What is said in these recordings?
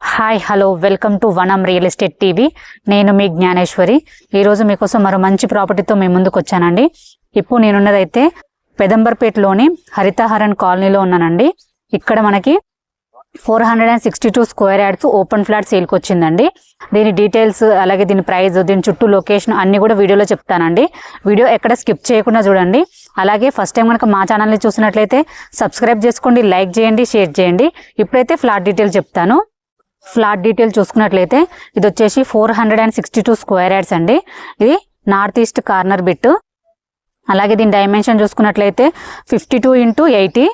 Hi hello welcome to వనం real estate TV. నేను మీ జ్ఞానేశ్వరి. ఈరోజు మీకోసం మరో మంచి ప్రాపర్టీతో మీ ముందుకు వచ్చానండి. ఇప్పుడు నేనున్నదైతే పెదంబర్పేటలోని హరితహరన్ కాలనీలో ఉన్నానండి. ఇక్కడ మనకి 462 స్క్వేర్ యార్డ్స్ ఓపెన్ ఫ్లాట్ సేల్కి వచ్చిందండి. దీని డీటెయిల్స్ అలాగే దీని ప్రైస్, దీని చుట్టూ లొకేషన్ అన్ని కూడా వీడియోలో చెప్తానండి. వీడియో ఎక్కడ స్కిప్ చేయకుండా చూడండి. అలాగే ఫస్ట్ టైం కనుక మా ఛానల్ని చూసినట్లయితే సబ్స్క్రైబ్ చేసుకోండి, లైక్ చేయండి, షేర్ చేయండి. ఇప్పుడైతే ఫ్లాట్ డీటెయిల్స్ చెప్తాను. ఫ్లాట్ డీటెయిల్ చూసుకున్నట్లయితే ఇది వచ్చేసి 462 స్క్వేర్ యార్డ్స్ అండి. ఇది నార్త్ ఈస్ట్ కార్నర్ బిట్. అలాగే దీని డైమెన్షన్ చూసుకున్నట్లయితే 52x80.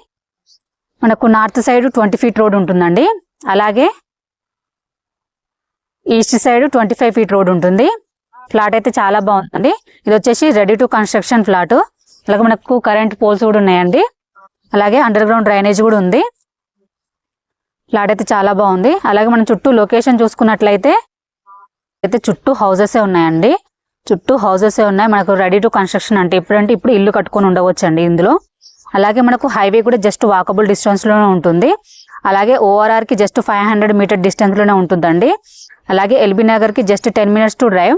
మనకు నార్త్ సైడ్ 20 ఫీట్ రోడ్ ఉంటుందండి. అలాగే ఈస్ట్ సైడ్ 25 ఫీట్ రోడ్ ఉంటుంది. ఫ్లాట్ అయితే చాలా బాగుందండి. ఇది వచ్చేసి రెడీ టు కన్స్ట్రక్షన్ ఫ్లాట్. అలాగే మనకు కరెంట్ పోల్స్ కూడా ఉన్నాయండి. అలాగే అండర్ గ్రౌండ్ డ్రైనేజ్ కూడా ఉంది. ఫ్లాట్ అయితే చాలా బాగుంది. అలాగే మనం చుట్టూ లొకేషన్ చూసుకున్నట్లయితే చుట్టూ హౌసెసే ఉన్నాయండి. చుట్టూ హౌసెసే ఉన్నాయి. మనకు రెడీ టు కన్స్ట్రక్షన్ అంటే ఇప్పుడు ఇల్లు కట్టుకొని ఉండవచ్చు అండి ఇందులో. అలాగే మనకు హైవే కూడా జస్ట్ వాకబుల్ డిస్టెన్స్లోనే ఉంటుంది. అలాగే ఓఆర్ఆర్కి జస్ట్ 500 మీటర్ డిస్టెన్స్లోనే ఉంటుందండి. అలాగే ఎల్బీ నగర్కి జస్ట్ 10 మినిట్స్ టు డ్రైవ్.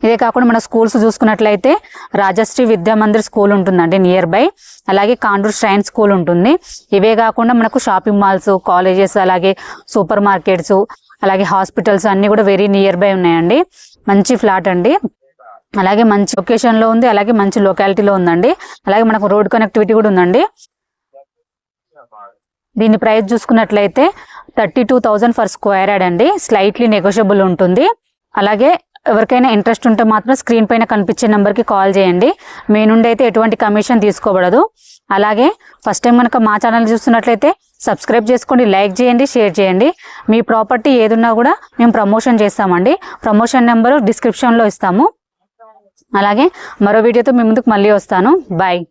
ఇదే కాకుండా మన స్కూల్స్ చూసుకున్నట్లయితే రాజశ్రీ విద్యా మందిర్ స్కూల్ ఉంటుందండి నియర్ బై. అలాగే కాండూర్ శ్రైన్ స్కూల్ ఉంటుంది. ఇవే కాకుండా మనకు షాపింగ్ మాల్స్, కాలేజెస్, అలాగే సూపర్ మార్కెట్స్, అలాగే హాస్పిటల్స్ అన్ని కూడా వెరీ నియర్ బై ఉన్నాయండి. మంచి ఫ్లాట్ అండి. అలాగే మంచి లొకేషన్లో ఉంది. అలాగే మంచి లొకాలిటీలో ఉందండి. అలాగే మనకు రోడ్ కనెక్టివిటీ కూడా ఉందండి. దీని ప్రైస్ చూసుకున్నట్లయితే 32,000 ఫర్ స్క్వేర్ యార్డ్ అండి. స్లైట్లీ నెగోషియబుల్ ఉంటుంది. అలాగే ఎవరికైనా ఇంట్రెస్ట్ ఉంటే మాత్రం స్క్రీన్ పైన కనిపించే నెంబర్కి కాల్ చేయండి. మీ నుండి అయితే ఎటువంటి కమిషన్ తీసుకోబడదు. అలాగే ఫస్ట్ టైం కనుక మా ఛానల్ చూస్తున్నట్లయితే సబ్స్క్రైబ్ చేసుకోండి, లైక్ చేయండి, షేర్ చేయండి. మీ ప్రాపర్టీ ఏదున్నా కూడా మేము ప్రమోషన్ చేస్తామండి. ప్రమోషన్ నెంబరు డిస్క్రిప్షన్లో ఇస్తాము. అలాగే మరో వీడియోతో మీ ముందుకు మళ్ళీ వస్తాను. బాయ్.